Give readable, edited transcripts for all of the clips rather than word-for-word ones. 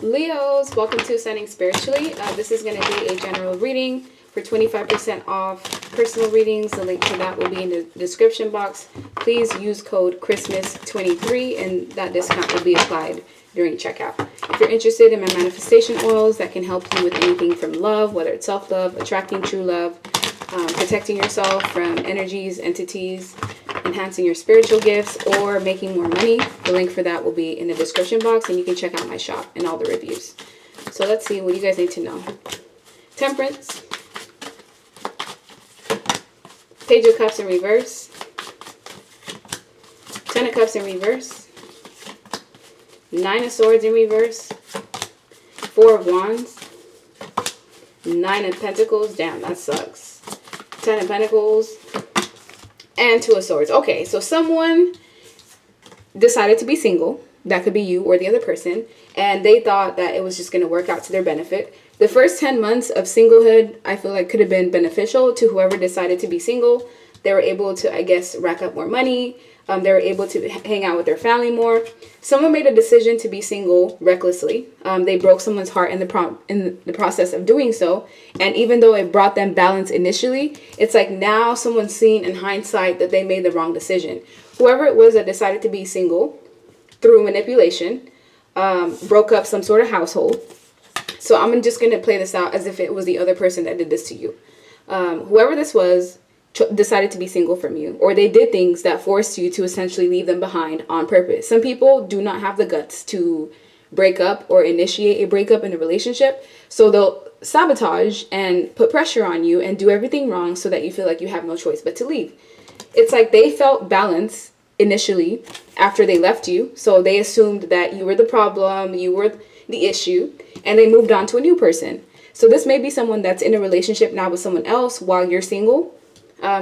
Leos, welcome to Ascending Spiritually. This is going to be a general reading for 25% off personal readings. The link to that will be in the description box. Please use code Christmas23 and that discount will be applied during checkout. If you're interested in my manifestation oils that can help you with anything from love, whether it's self-love, attracting true love, protecting yourself from energies, entities, enhancing your spiritual gifts, or making more money, the link for that will be in the description box, and you can check out my shop and all the reviews. So let's see what you guys need to know. Temperance, Page of Cups in reverse, Ten of Cups in reverse, Nine of Swords in reverse, Four of Wands, Nine of Pentacles. Damn, that sucks. Ten of Pentacles, and Two of Swords. Okay, so someone decided to be single. That could be you or the other person. And they thought that it was just going to work out to their benefit. The first 10 months of singlehood, I feel like could have been beneficial to whoever decided to be single. They were able to, I guess, rack up more money. They were able to hang out with their family more. Someone made a decision to be single recklessly. They broke someone's heart in the process of doing so. And even though it brought them balance initially, it's like now someone's seen in hindsight that they made the wrong decision. Whoever it was that decided to be single through manipulation, broke up some sort of household. So I'm just going to play this out as if it was the other person that did this to you. Whoever this was decided to be single from you, or they did things that forced you to essentially leave them behind on purpose. Some people do not have the guts to break up or initiate a breakup in a relationship, so they'll sabotage and put pressure on you and do everything wrong so that you feel like you have no choice but to leave. It's like they felt balance initially after they left you, so they assumed that you were the problem, you were the issue, and they moved on to a new person. So this may be someone that's in a relationship now with someone else while you're single.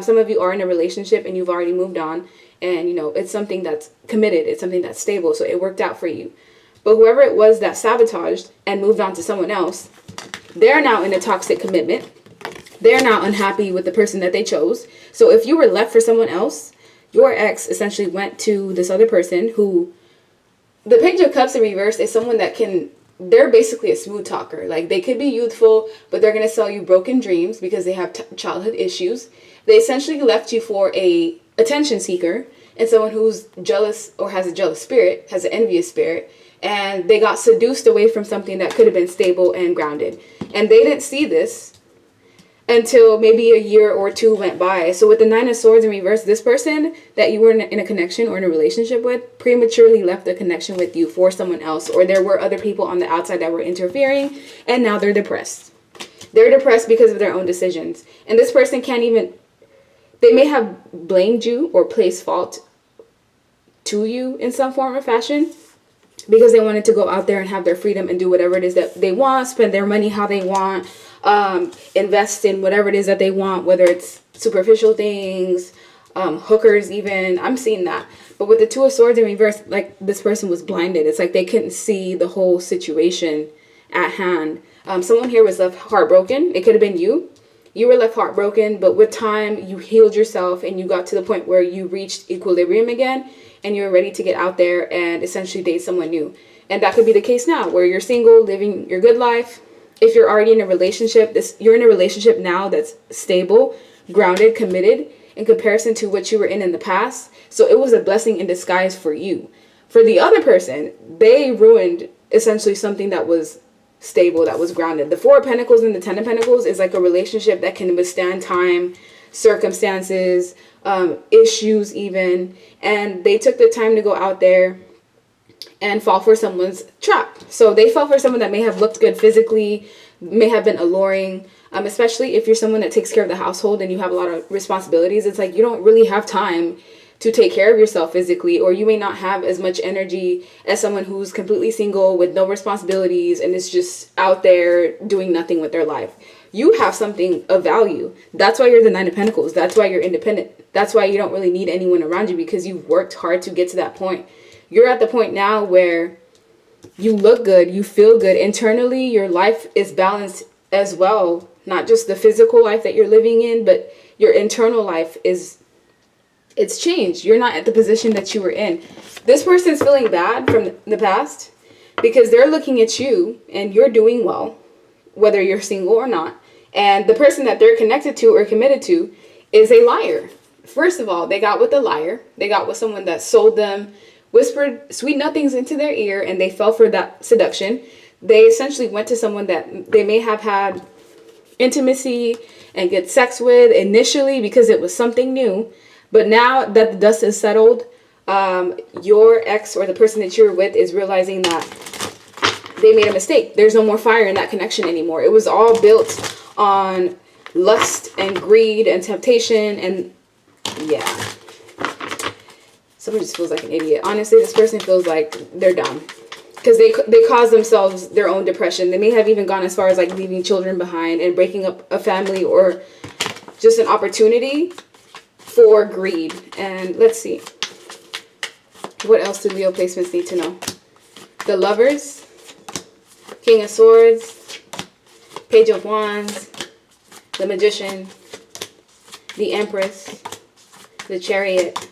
Some of you are in a relationship and you've already moved on, and you know it's something that's committed, it's something that's stable, so it worked out for you. But whoever it was that sabotaged and moved on to someone else, they're now in a toxic commitment. They're now unhappy with the person that they chose. So if you were left for someone else, your ex essentially went to this other person who, the Page of Cups in reverse is someone that they're basically a smooth talker. Like they could be youthful, but they're going to sell you broken dreams because they have childhood issues. They essentially left you for a attention seeker and someone who's jealous or has a jealous spirit, has an envious spirit, and they got seduced away from something that could have been stable and grounded. And they didn't see this until maybe a year or two went by. So with the Nine of Swords in reverse, this person that you were in a connection or in a relationship with prematurely left the connection with you for someone else, or there were other people on the outside that were interfering, and now they're depressed. They're depressed because of their own decisions. And this person they may have blamed you or placed fault to you in some form or fashion because they wanted to go out there and have their freedom and do whatever it is that they want, spend their money how they want, invest in whatever it is that they want, whether it's superficial things, hookers even. I'm seeing that. But with the Two of Swords in reverse, like this person was blinded. It's like they couldn't see the whole situation at hand. Someone here was left heartbroken. It could have been you. You were left heartbroken, but with time, you healed yourself and you got to the point where you reached equilibrium again and you're ready to get out there and essentially date someone new. And that could be the case now where you're single, living your good life. If you're already in a relationship, you're in a relationship now that's stable, grounded, committed in comparison to what you were in the past. So it was a blessing in disguise for you. For the other person, they ruined essentially something that was stable, that was grounded. The Four of Pentacles and the Ten of Pentacles is like a relationship that can withstand time, circumstances, issues even. And they took the time to go out there and fall for someone's trap. So they fell for someone that may have looked good physically, may have been alluring, especially if you're someone that takes care of the household and you have a lot of responsibilities. It's like you don't really have time to take care of yourself physically, or you may not have as much energy as someone who's completely single with no responsibilities and is just out there doing nothing with their life. You have something of value. That's why you're the Nine of Pentacles. That's why you're independent. That's why you don't really need anyone around you, because you've worked hard to get to that point. You're at the point now where you look good, you feel good. Internally, your life is balanced as well. Not just the physical life that you're living in, but your internal life it's changed. You're not at the position that you were in. This person's feeling bad from the past because they're looking at you and you're doing well, whether you're single or not. And the person that they're connected to or committed to is a liar. First of all, they got with a liar. They got with someone that sold them, whispered sweet nothings into their ear, and they fell for that seduction. They essentially went to someone that they may have had intimacy and good sex with initially because it was something new. But now that the dust is settled, your ex or the person that you're with is realizing that they made a mistake. There's no more fire in that connection anymore. It was all built on lust and greed and temptation, and yeah. Someone just feels like an idiot. Honestly, this person feels like they're dumb because they cause themselves their own depression. They may have even gone as far as like leaving children behind and breaking up a family, or just an opportunity for greed. And let's see. What else do Leo placements need to know? The Lovers, King of Swords, Page of Wands, the Magician, the Empress, the Chariot,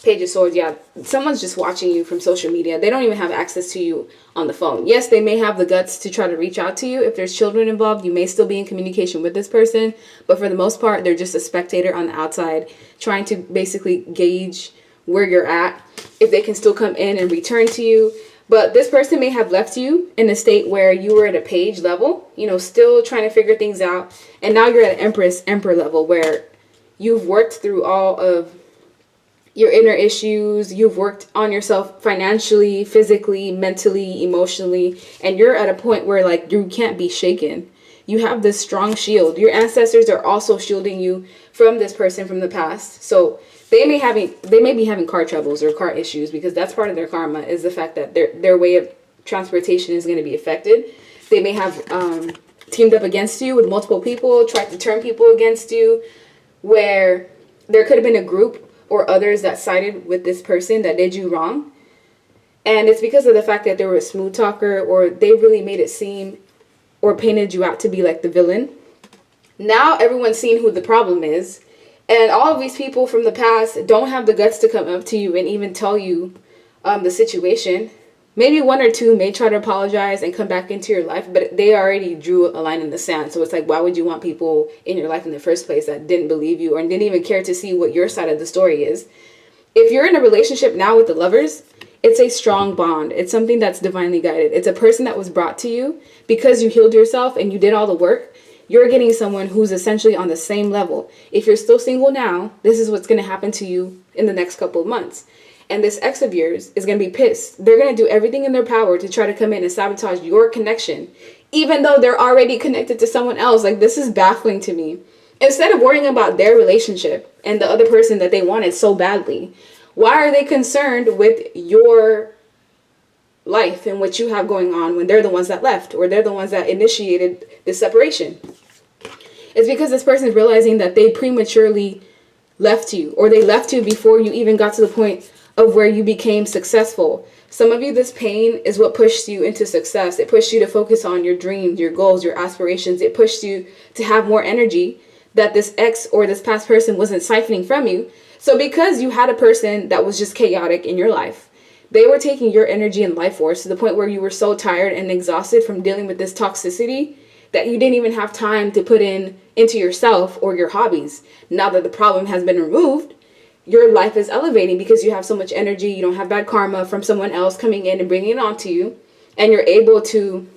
Page of Swords. Yeah, someone's just watching you from social media. They don't even have access to you on the phone. Yes, they may have the guts to try to reach out to you. If there's children involved, you may still be in communication with this person. But for the most part, they're just a spectator on the outside, trying to basically gauge where you're at, if they can still come in and return to you. But this person may have left you in a state where you were at a page level, you know, still trying to figure things out. And now you're at an Emperor level where you've worked through all of your inner issues. You've worked on yourself financially, physically, mentally, emotionally. And you're at a point where like you can't be shaken. You have this strong shield. Your ancestors are also shielding you from this person from the past. So they may be having car troubles or car issues, because that's part of their karma, is the fact that their way of transportation is going to be affected. They may have teamed up against you with multiple people, tried to turn people against you, where there could have been a group or others that sided with this person that did you wrong. And it's because of the fact that they were a smooth talker, or they really made it seem or painted you out to be like the villain. Now everyone's seen who the problem is. And all of these people from the past don't have the guts to come up to you and even tell you the situation. Maybe one or two may try to apologize and come back into your life, but they already drew a line in the sand. So it's like, why would you want people in your life in the first place that didn't believe you or didn't even care to see what your side of the story is? If you're in a relationship now with the Lovers, it's a strong bond. It's something that's divinely guided. It's a person that was brought to you because you healed yourself and you did all the work. You're getting someone who's essentially on the same level. If you're still single now, this is what's going to happen to you in the next couple of months. And this ex of yours is going to be pissed. They're going to do everything in their power to try to come in and sabotage your connection, even though they're already connected to someone else. Like, this is baffling to me. Instead of worrying about their relationship and the other person that they wanted so badly, why are they concerned with your life and what you have going on when they're the ones that left, or they're the ones that initiated the separation? It's because this person is realizing that they prematurely left you, or they left you before you even got to the point of where you became successful. Some of you, this pain is what pushed you into success. It pushed you to focus on your dreams, your goals, your aspirations. It pushed you to have more energy that this ex or this past person wasn't siphoning from you. So because you had a person that was just chaotic in your life, they were taking your energy and life force to the point where you were so tired and exhausted from dealing with this toxicity that you didn't even have time to put into yourself or your hobbies. Now that the problem has been removed, your life is elevating because you have so much energy. You don't have bad karma from someone else coming in and bringing it onto you. And you're able to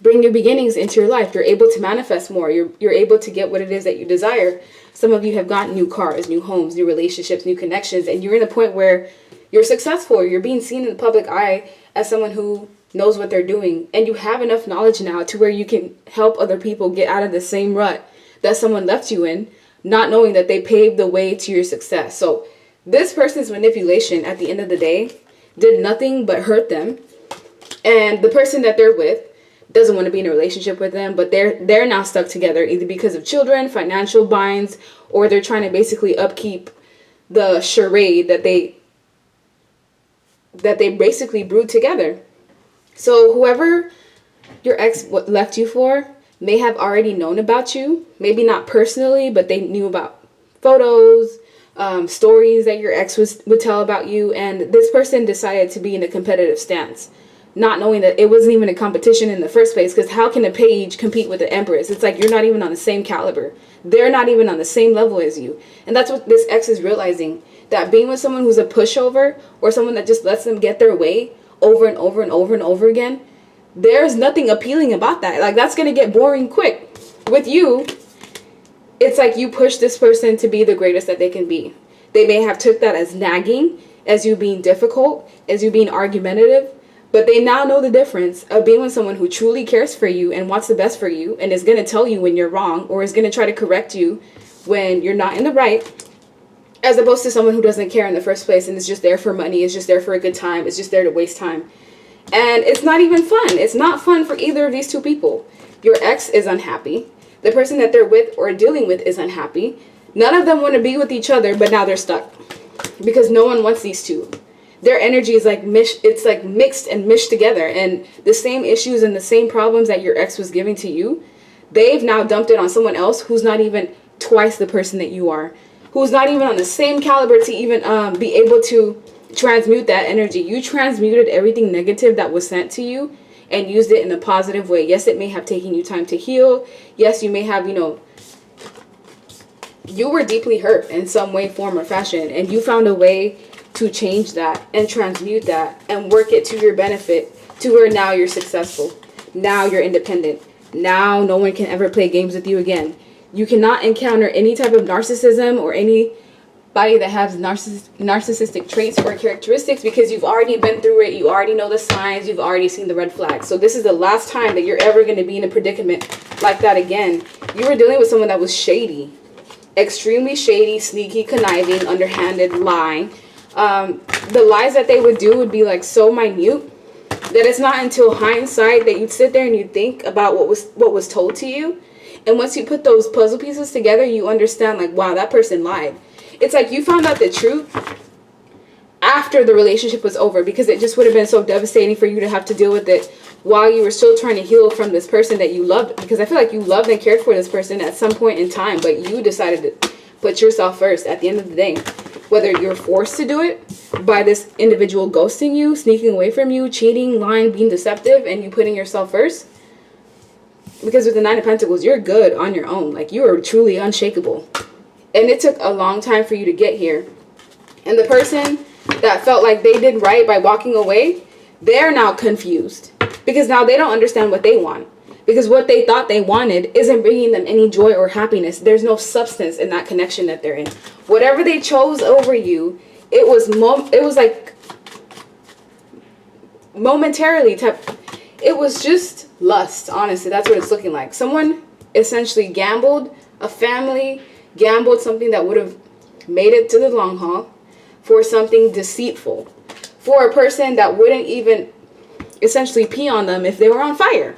bring new beginnings into your life. You're able to manifest more. You're able to get what it is that you desire. Some of you have gotten new cars, new homes, new relationships, new connections. And you're in a point where you're successful. You're being seen in the public eye as someone who knows what they're doing. And you have enough knowledge now to where you can help other people get out of the same rut that someone left you in, not knowing that they paved the way to your success. So this person's manipulation at the end of the day did nothing but hurt them. And the person that they're with doesn't want to be in a relationship with them, but they're now stuck together either because of children, financial binds, or they're trying to basically upkeep the charade that they basically brewed together. So whoever your ex left you for may have already known about you, maybe not personally, but they knew about photos, stories that your ex would tell about you, and this person decided to be in a competitive stance not knowing that it wasn't even a competition in the first place. Because how can a page compete with the empress? It's like you're not even on the same caliber. They're not even on the same level as you. And that's what this ex is realizing, that being with someone who's a pushover or someone that just lets them get their way over and over and over and over again, there's nothing appealing about that. Like, that's going to get boring quick. With you, it's like you push this person to be the greatest that they can be. They may have took that as nagging, as you being difficult, as you being argumentative, but they now know the difference of being with someone who truly cares for you and wants the best for you and is going to tell you when you're wrong, or is going to try to correct you when you're not in the right, as opposed to someone who doesn't care in the first place and is just there for money, is just there for a good time, is just there to waste time. And it's not even fun. It's not fun for either of these two people. Your ex is unhappy. The person that they're with or dealing with is unhappy. None of them want to be with each other, but now they're stuck because no one wants these two. Their energy is like it's like mixed and mished together, and the same issues and the same problems that your ex was giving to you, they've now dumped it on someone else who's not even twice the person that you are, who's not even on the same caliber to even be able to transmute that energy. You transmuted everything negative that was sent to you and used it in a positive way. Yes, it may have taken you time to heal. Yes, you may have, you were deeply hurt in some way, form, or fashion, and you found a way to change that and transmute that and work it to your benefit, to where now you're successful. Now you're independent. Now no one can ever play games with you again. You cannot encounter any type of narcissism or anybody that has narcissistic traits or characteristics, because you've already been through it. You already know the signs. You've already seen the red flags. So this is the last time that you're ever going to be in a predicament like that again. You were dealing with someone that was shady, extremely shady, sneaky, conniving, underhanded, lying. The lies that they would do would be like so minute that it's not until hindsight that you'd sit there and you think about what was told to you. And once you put those puzzle pieces together, you understand, like, wow, that person lied. It's like you found out the truth after the relationship was over, because it just would have been so devastating for you to have to deal with it while you were still trying to heal from this person that you loved. Because I feel like you loved and cared for this person at some point in time, but you decided to put yourself first at the end of the day. Whether you're forced to do it by this individual ghosting you, sneaking away from you, cheating, lying, being deceptive, and you putting yourself first. Because with the Nine of Pentacles, you're good on your own. Like, you are truly unshakable. And it took a long time for you to get here. And the person that felt like they did right by walking away, they're now confused. Because now they don't understand what they want. Because what they thought they wanted isn't bringing them any joy or happiness. There's no substance in that connection that they're in. Whatever they chose over you, it was like momentarily it was just lust. Honestly, that's what it's looking like. Someone essentially gambled a family, gambled something that would have made it to the long haul for something deceitful, for a person that wouldn't even essentially pee on them if they were on fire.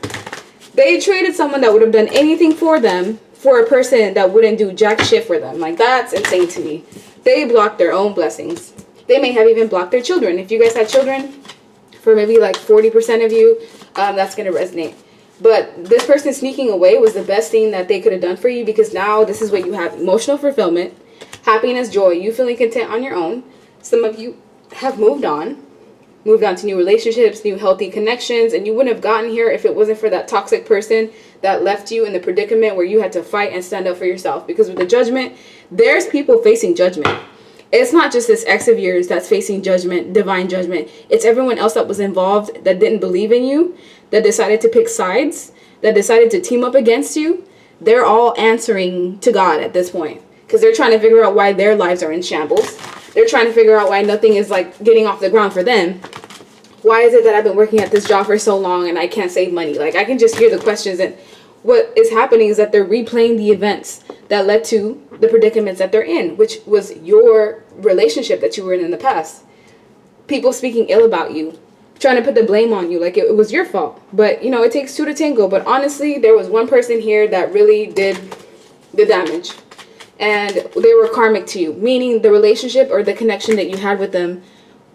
They traded someone that would have done anything for them for a person that wouldn't do jack shit for them. Like, that's insane to me. They blocked their own blessings. They may have even blocked their children. If you guys had children, for maybe like 40% of you, that's going to resonate. But this person sneaking away was the best thing that they could have done for you, because now this is what you have: emotional fulfillment, happiness, joy, you feeling content on your own. Some of you have moved on to new relationships, new healthy connections, and you wouldn't have gotten here if it wasn't for that toxic person that left you in the predicament where you had to fight and stand up for yourself. Because with the judgment, there's people facing judgment. It's not just this ex of yours that's facing judgment, divine judgment. It's everyone else that was involved that didn't believe in you, that decided to pick sides, that decided to team up against you. They're all answering to God at this point, because they're trying to figure out why their lives are in shambles. They're trying to figure out why nothing is like getting off the ground for them. Why is it that I've been working at this job for so long and I can't save money? Like, I can just hear the questions, and what is happening is that they're replaying the events that led to the predicaments that they're in, which was your relationship that you were in the past. People speaking ill about you, trying to put the blame on you like it was your fault. But, it takes two to tango. But honestly, there was one person here that really did the damage. And they were karmic to you, meaning the relationship or the connection that you had with them,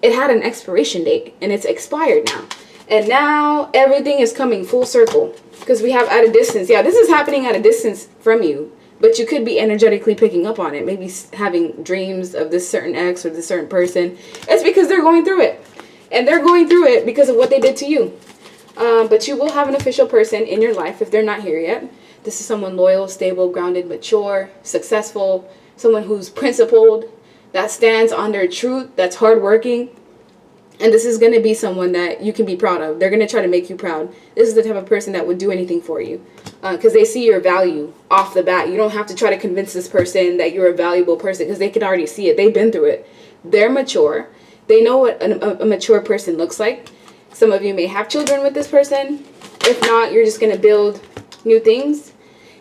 it had an expiration date and it's expired now. And now everything is coming full circle, because we have at a distance. Yeah, this is happening at a distance from you, but you could be energetically picking up on it. Maybe having dreams of this certain ex or this certain person. It's because they're going through it. And they're going through it because of what they did to you. But you will have an official person in your life if they're not here yet. This is someone loyal, stable, grounded, mature, successful, someone who's principled, that stands on their truth, that's hardworking. And this is going to be someone that you can be proud of. They're going to try to make you proud. This is the type of person that would do anything for you because they see your value off the bat. You don't have to try to convince this person that you're a valuable person because they can already see it. They've been through it. They're mature. They know what a mature person looks like. Some of you may have children with this person. If not, you're just going to build new things.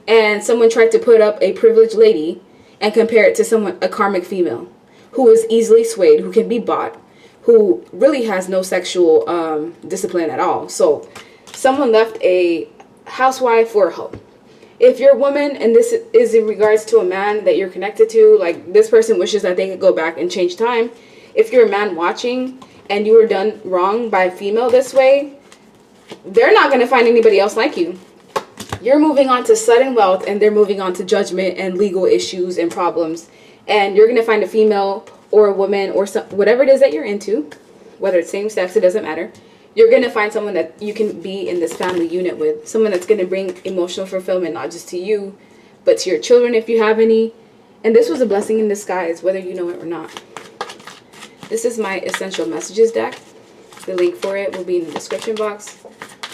And someone tried to put up a privileged lady and compare it to a karmic female who is easily swayed, who can be bought, who really has no sexual discipline at all. So someone left a housewife for a hoe. If you're a woman and this is in regards to a man that you're connected to, like this person wishes that they could go back and change time. If you're a man watching and you were done wrong by a female this way, they're not going to find anybody else like you. You're moving on to sudden wealth and they're moving on to judgment and legal issues and problems. And you're going to find a female or a woman or whatever it is that you're into, whether it's same sex, it doesn't matter. You're going to find someone that you can be in this family unit with. Someone that's going to bring emotional fulfillment, not just to you, but to your children if you have any. And this was a blessing in disguise, whether you know it or not. This is my Essential Messages deck. The link for it will be in the description box.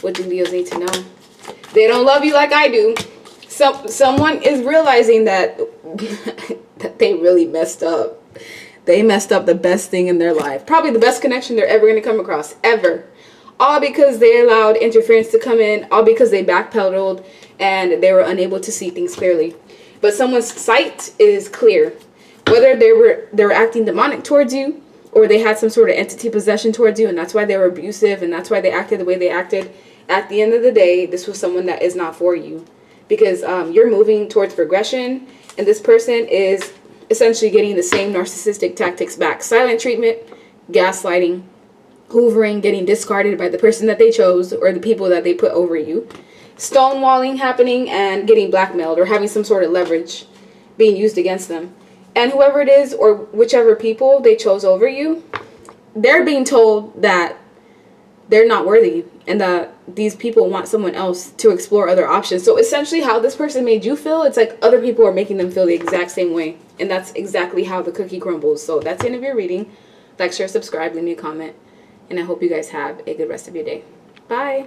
What do Leos need to know? They don't love you like I do. Someone is realizing that, that they really messed up. They messed up the best thing in their life. Probably the best connection they're ever going to come across, ever. All because they allowed interference to come in. All because they backpedaled and they were unable to see things clearly. But someone's sight is clear. Whether they were acting demonic towards you, or they had some sort of entity possession towards you, and that's why they were abusive, and that's why they acted the way they acted. At the end of the day, this was someone that is not for you. Because you're moving towards progression, and this person is essentially getting the same narcissistic tactics back. Silent treatment, gaslighting, hoovering, getting discarded by the person that they chose or the people that they put over you. Stonewalling happening and getting blackmailed or having some sort of leverage being used against them. And whoever it is or whichever people they chose over you, they're being told that they're not worthy and that these people want someone else to explore other options. So essentially how this person made you feel, it's like other people are making them feel the exact same way. And that's exactly how the cookie crumbles. So that's the end of your reading. Like, share, subscribe, leave me a comment. And I hope you guys have a good rest of your day. Bye.